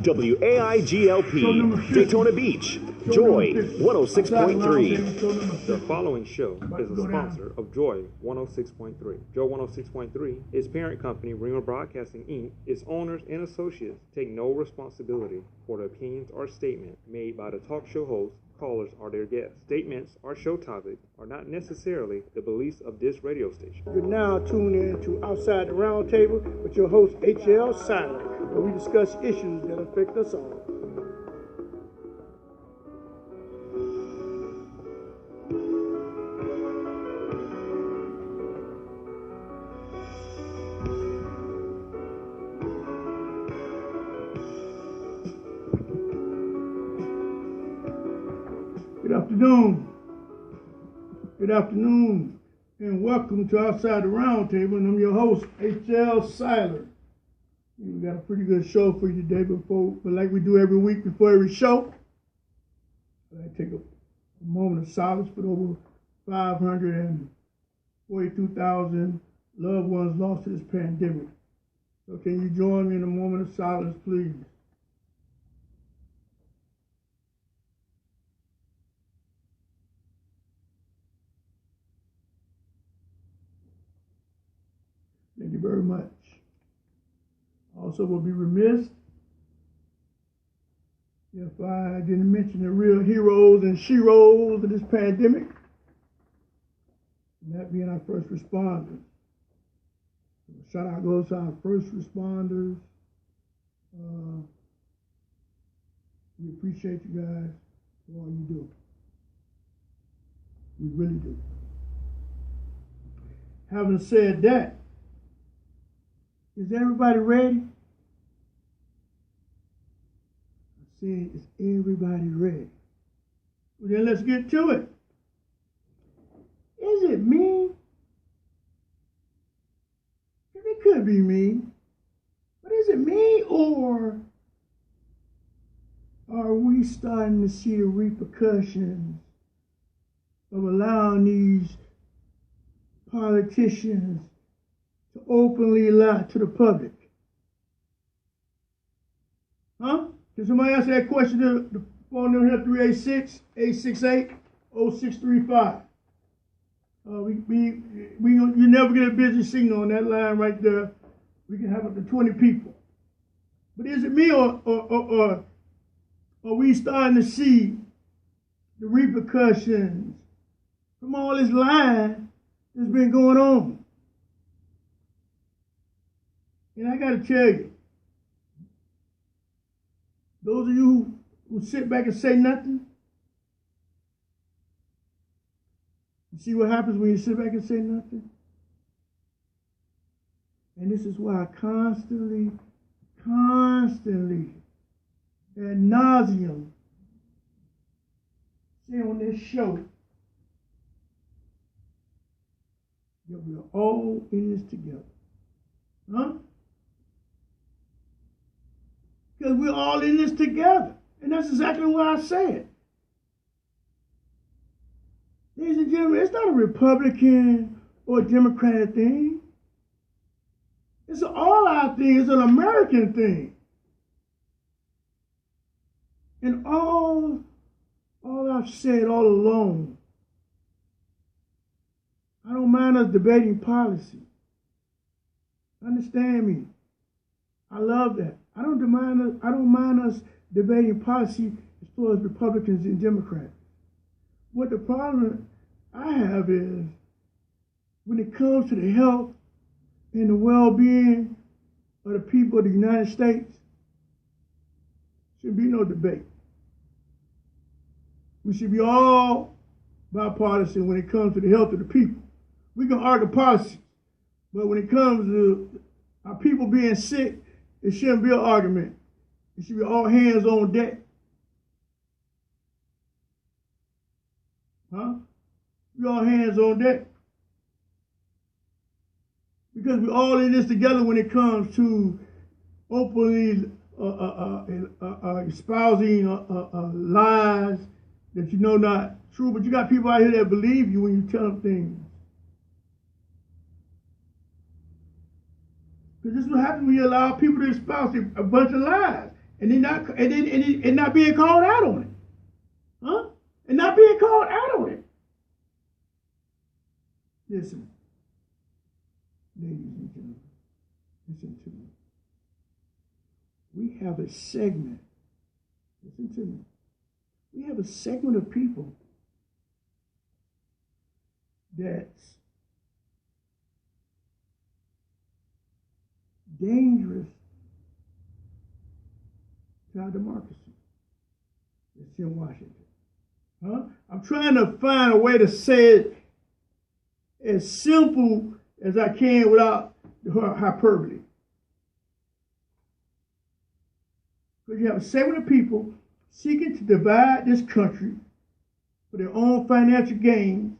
WAIGLP, Daytona Beach, Joy 106.3. The following show is a sponsor of Joy 106.3. Joy 106.3 is parent company Rima Broadcasting Inc. Its owners and associates take no responsibility for the opinions or statements made by the talk show host, callers, or their guests. Statements or show topics are not necessarily the beliefs of this radio station. You're now tuned in to Outside the Round Table with your host, H.L. Silent, where we discuss issues that affect us all. Good afternoon, and welcome to Outside the Round Table, and I'm your host, H.L. Silent. We got a pretty good show for you today, but like we do every week before every show, I take a moment of silence for over 542,000 loved ones lost to this pandemic. So can you join me in a moment of silence, please? Thank you very much. Also, will be remiss if I didn't mention the real heroes and sheroes of this pandemic, and that being our first responders. Shout out goes to our first responders. We appreciate you guys for all you do. We really do. Having said that, is everybody ready? I said, is everybody ready? Well, then let's get to it. Is it me? It could be me. But is it me, or are we starting to see the repercussions of allowing these politicians to openly lie to the public? Huh? Can somebody answer that question? The phone number here, 386-868-0635. You never get a busy signal on that line right there. We can have up to 20 people. But is it me, or are we starting to see the repercussions from all this lying that's been going on? And I got to tell you, those of you who sit back and say nothing, you see what happens when you sit back and say nothing? And this is why I constantly, ad nauseum, say on this show that we're all in this together. Huh? Because we're all in this together. And that's exactly what I said. Ladies and gentlemen, it's not a Republican or a Democratic thing. It's an all-out thing. It's an American thing. And all I've said all along, I don't mind us debating policy. Understand me. I love that. I don't mind us debating policy as far as Republicans and Democrats. What the problem I have is when it comes to the health and the well-being of the people of the United States, should be no debate. We should be all bipartisan when it comes to the health of the people. We can argue policy, but when it comes to our people being sick, it shouldn't be an argument. It should be all hands on deck. Huh? We all hands on deck. Because we're all in this together when it comes to openly espousing lies that you know not true. But you got people out here that believe you when you tell them things. Because this is what happens when you allow people to espouse a bunch of lies and not being called out on it. Huh? And not being called out on it. Listen, ladies and gentlemen, listen to me. We have a segment, listen to me. We have a segment of people that's dangerous to our democracy. It's in Washington. Huh? I'm trying to find a way to say it as simple as I can without hyperbole. Because you have a segment of people seeking to divide this country for their own financial gains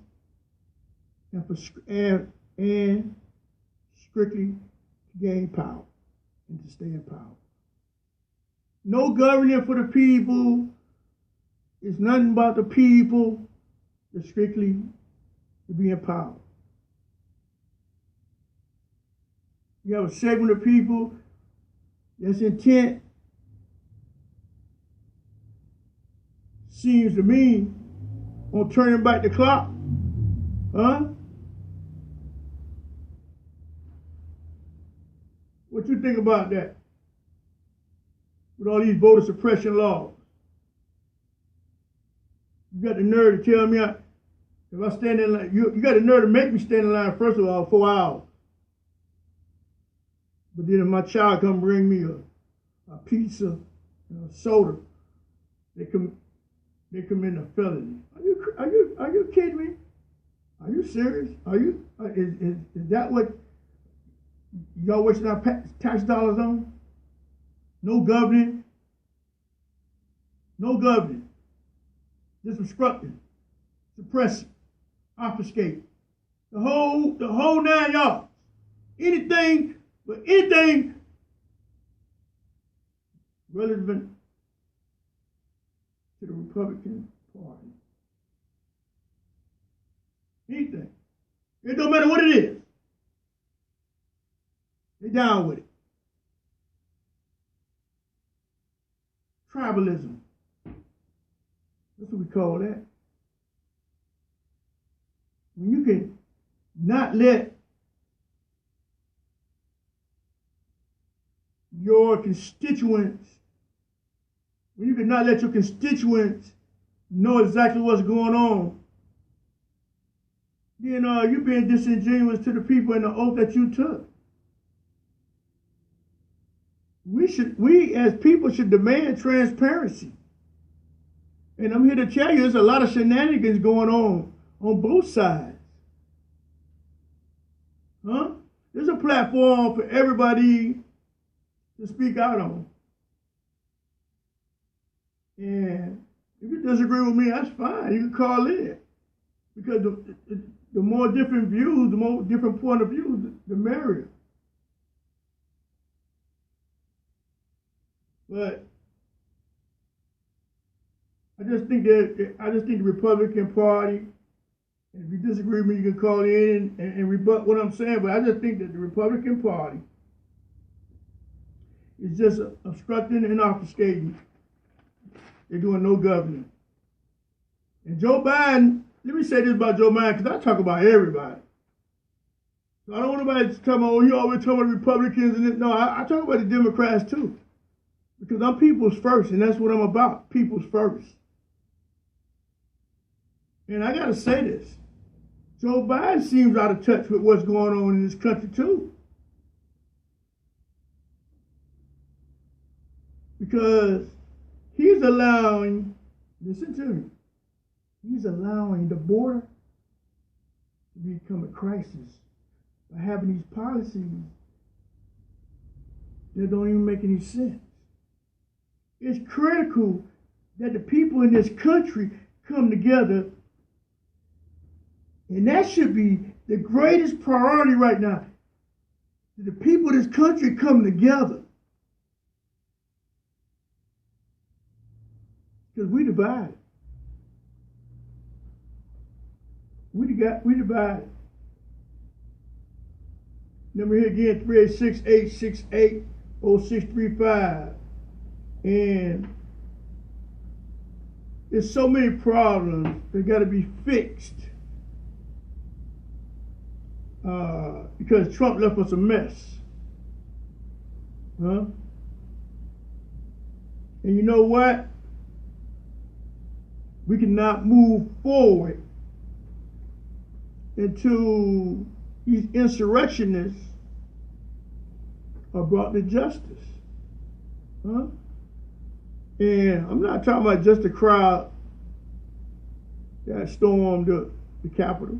and strictly to gain power and to stay in power. No governing for the people. It's nothing about the people. It's strictly to be in power. You have a segment of people that's intent, seems to me, on turning back the clock. Huh? What you think about that? With all these voter suppression laws. You got the nerve to tell me if I stand in line, you got the nerve to make me stand in line, first of all, 4 hours. But then if my child come bring me a pizza and a soda, they commit a felony. Are you kidding me? Are you serious? Are you is that what y'all wasting our tax dollars on? No governing. No governing. Just obstructing, suppressing, obfuscating. The whole 9 yards. Anything relevant to the Republican Party. Anything. It don't matter what it is. They're down with it. Tribalism. That's what we call that. When you can not let your constituents, when you can not let your constituents know exactly what's going on, then you're being disingenuous to the people and the oath that you took. We as people should demand transparency. And I'm here to tell you, there's a lot of shenanigans going on both sides. Huh? There's a platform for everybody to speak out on. And if you disagree with me, that's fine. You can call in. Because the more different views, the more different point of view, the merrier. But I just think the Republican Party, and if you disagree with me, you can call in and rebut what I'm saying, but I just think that the Republican Party is just obstructing and obfuscating. They're doing no governing. And Joe Biden, let me say this about Joe Biden, because I talk about everybody. So I don't want nobody to tell me, oh, you always talk about Republicans and this. No, I talk about the Democrats too. Because I'm people's first, and that's what I'm about, people's first. And I got to say this. Joe Biden seems out of touch with what's going on in this country too. Because he's allowing, listen to me, he's allowing the border to become a crisis by having these policies that don't even make any sense. It's critical that the people in this country come together, and that should be the greatest priority right now. That the people of this country come together. Because we divided. We divided. Number here again, 386-868-0635. And there's so many problems that got to be fixed because Trump left us a mess. Huh? And you know what? We cannot move forward until these insurrectionists are brought to justice. Huh? And I'm not talking about just the crowd that stormed the Capitol.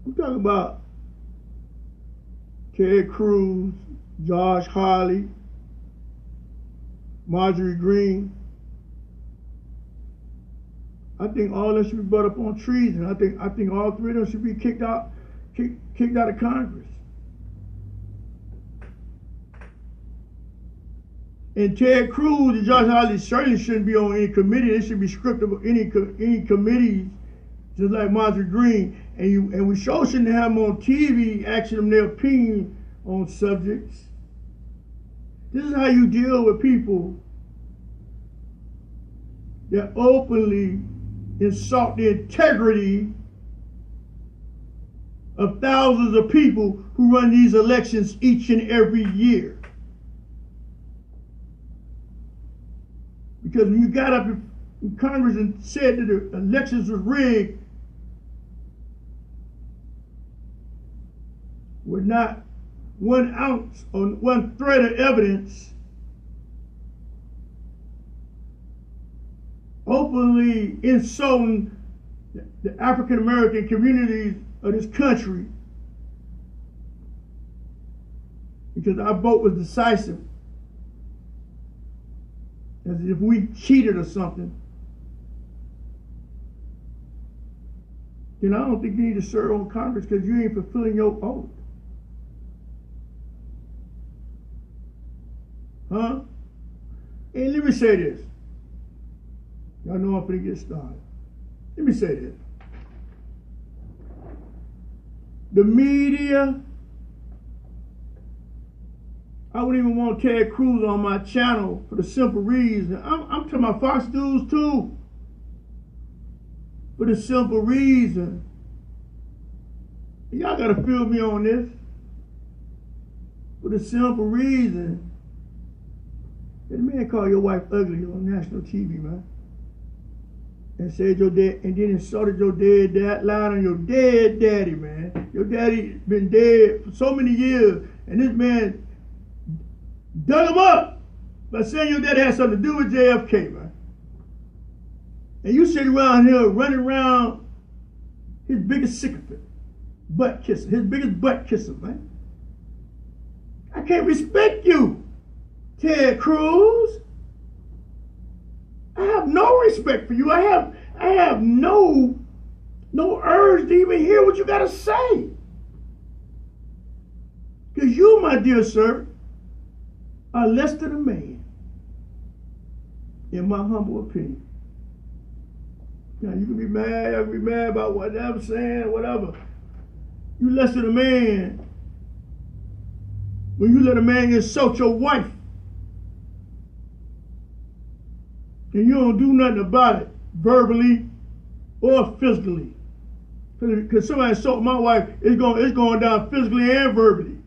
I'm talking about Ted Cruz, Josh Hawley, Marjorie Greene. I think all of them should be brought up on treason. I think all three of them should be kicked out of Congress. And Ted Cruz and Josh Hawley certainly shouldn't be on any committee. They should be stripped of any committees, just like Marjorie Greene. And we sure shouldn't have them on TV asking them their opinion on subjects. This is how you deal with people that openly insult the integrity of thousands of people who run these elections each and every year. Because when you got up in Congress and said that the elections were rigged, with not 1 ounce or 1 thread of evidence, openly insulting the African American communities of this country, because our vote was decisive, as if we cheated or something, then I don't think you need to serve on Congress, because you ain't fulfilling your oath. Huh? And let me say this. Y'all know I'm finna get started. Let me say this. The media, I wouldn't even want Ted Cruz on my channel for the simple reason. I'm talking about Fox News too. For the simple reason. Y'all gotta feel me on this. For the simple reason that the man called your wife ugly on national TV, man. And said your dad, and then insulted your dad, lied on your dead daddy, man. Your daddy been dead for so many years, and this man dug him up by saying your daddy had something to do with JFK, man. And you sit around here running around his biggest sycophant, butt kisser, his biggest butt kisser, man. I can't respect you, Ted Cruz. I have no respect for you. I have no urge to even hear what you gotta say. Because you, my dear sir, are less than a man, in my humble opinion. Now you can be mad, I can be mad about what I'm saying, whatever. You less than a man when you let a man insult your wife. And you don't do nothing about it, verbally or physically. Because somebody insulted my wife, it's going down physically and verbally.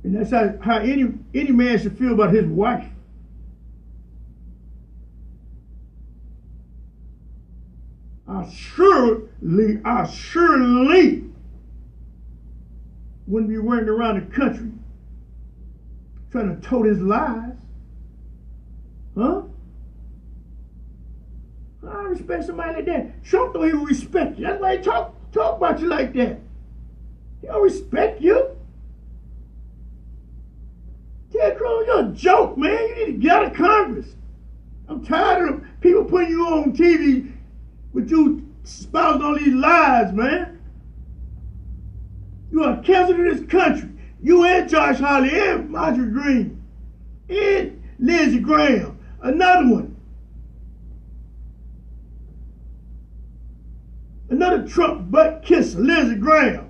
And that's how any man should feel about his wife. I surely wouldn't be running around the country trying to tote his lies. Huh? I respect somebody like that. Trump don't even respect you. That's why he talk about you like that. He don't respect you. Ted Cruz, you're a joke, man. You need to get out of Congress. I'm tired of people putting you on TV with you espousing all these lies, man. You are a cancer to this country. You and Josh Hawley and Marjorie Greene and Lindsey Graham, another one. Another Trump butt kisser, Lindsey Graham.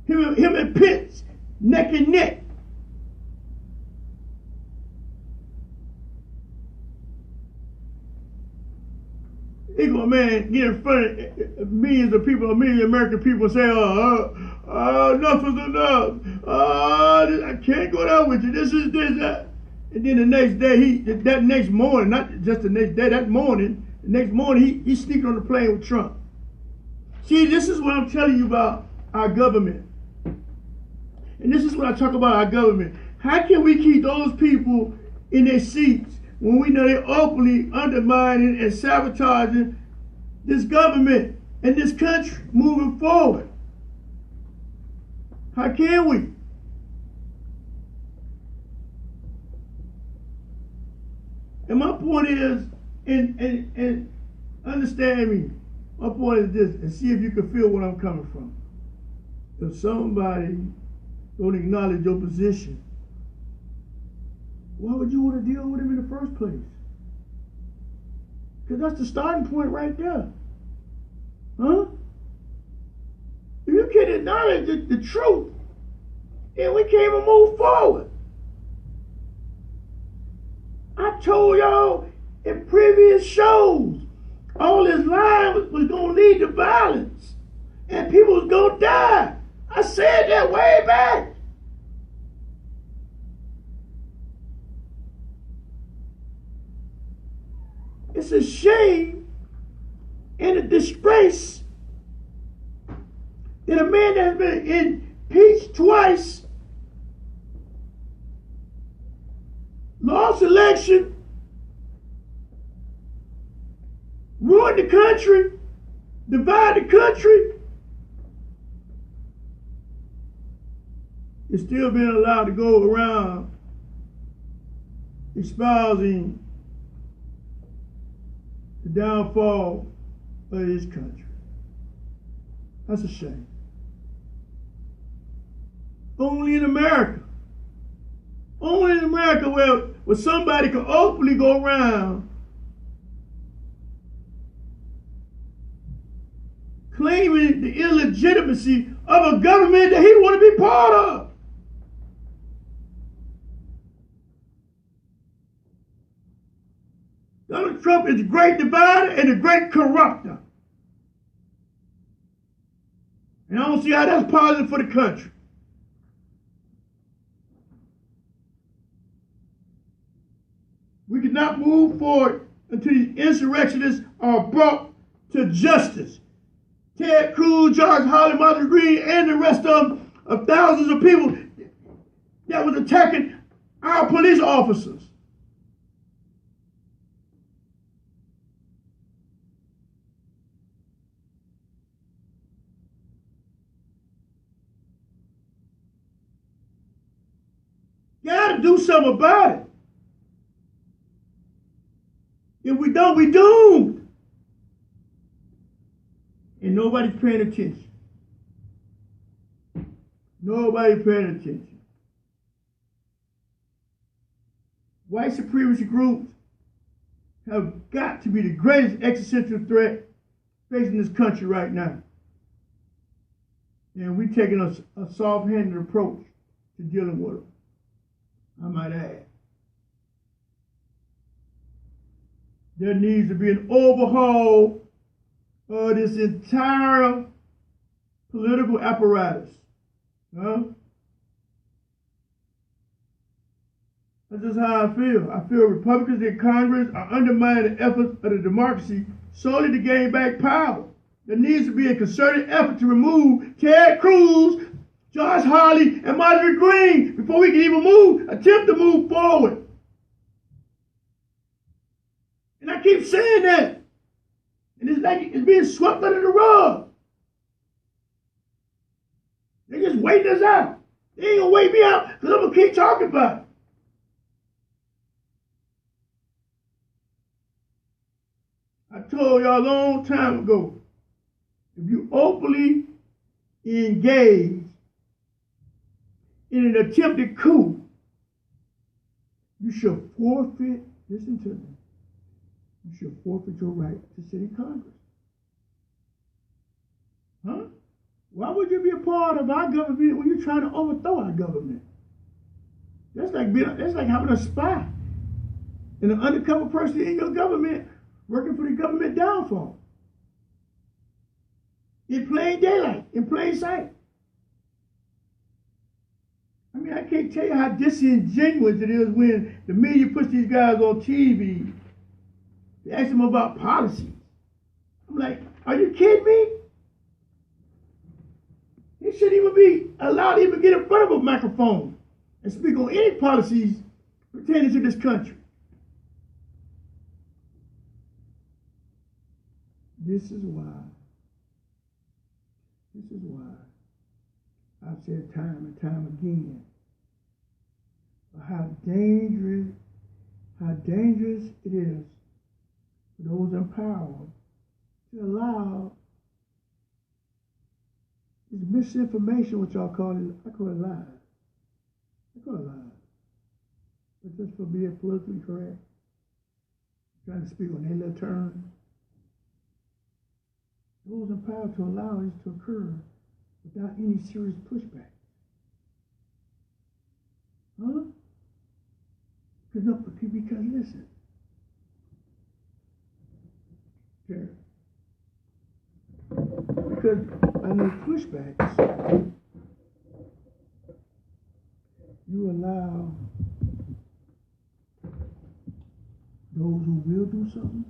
Him and Pence, neck and neck. He gonna, man, get in front of millions of people, a million American people, and say, enough is enough. I can't go down with you. This is this, that. And then the next day, that next morning, not just the next day, that morning, the next morning, he sneaked on the plane with Trump. See, this is what I'm telling you about our government. And this is what I talk about our government. How can we keep those people in their seats when we know they're openly undermining and sabotaging this government and this country moving forward? How can we? And my point is, and understand me, my point is this, and see if you can feel where I'm coming from. If somebody don't acknowledge your position, why would you want to deal with him in the first place? Because that's the starting point right there. Huh? If you can't acknowledge the truth, then we can't even move forward. I told y'all in previous shows, all this lying was going to lead to violence. And people was going to die. I said that way back. It's a shame and a disgrace that a man that has been impeached twice, lost election, ruined the country, divided the country, is still being allowed to go around espousing the downfall of this country. That's a shame. Only in America where somebody can openly go around claiming the illegitimacy of a government that he don't want to be part of. Donald Trump is a great divider and a great corrupter. And I don't see how that's positive for the country. We cannot move forward until these insurrectionists are brought to justice. Ted Cruz, Josh Hawley, Marjorie Greene, and the rest of thousands of people that was attacking our police officers. Gotta do something about it. If we don't, we doomed. And nobody's paying attention. Nobody's paying attention. White supremacy groups have got to be the greatest existential threat facing this country right now. And we're taking a soft-handed approach to dealing with them, I might add. There needs to be an overhaul of this entire political apparatus. Huh? That's just how I feel. I feel Republicans in Congress are undermining the efforts of the democracy solely to gain back power. There needs to be a concerted effort to remove Ted Cruz, Josh Hawley, and Marjorie Greene before we can even attempt to move forward. And I keep saying that. And it's like it's being swept under the rug. They just waiting us out. They ain't gonna wait me out because I'm gonna keep talking about it. I told y'all a long time ago, if you openly engage in an attempted coup, you should forfeit, listen to me, you should forfeit your right to sit in Congress. Huh? Why would you be a part of our government when you're trying to overthrow our government? That's like having a spy and an undercover person in your government working for the government downfall. In plain daylight, in plain sight. I mean, I can't tell you how disingenuous it is when the media puts these guys on TV. They ask them about policies. I'm like, are you kidding me? They shouldn't even be allowed to even get in front of a microphone and speak on any policies pertaining to this country. This is why I've said time and time again how dangerous it is for those in power to allow this misinformation, which I call it lies. But just for being politically correct, trying to speak on their little terms. Those in power to allow this to occur without any serious pushback. Huh? Because listen, because I know pushbacks, you allow those who will do something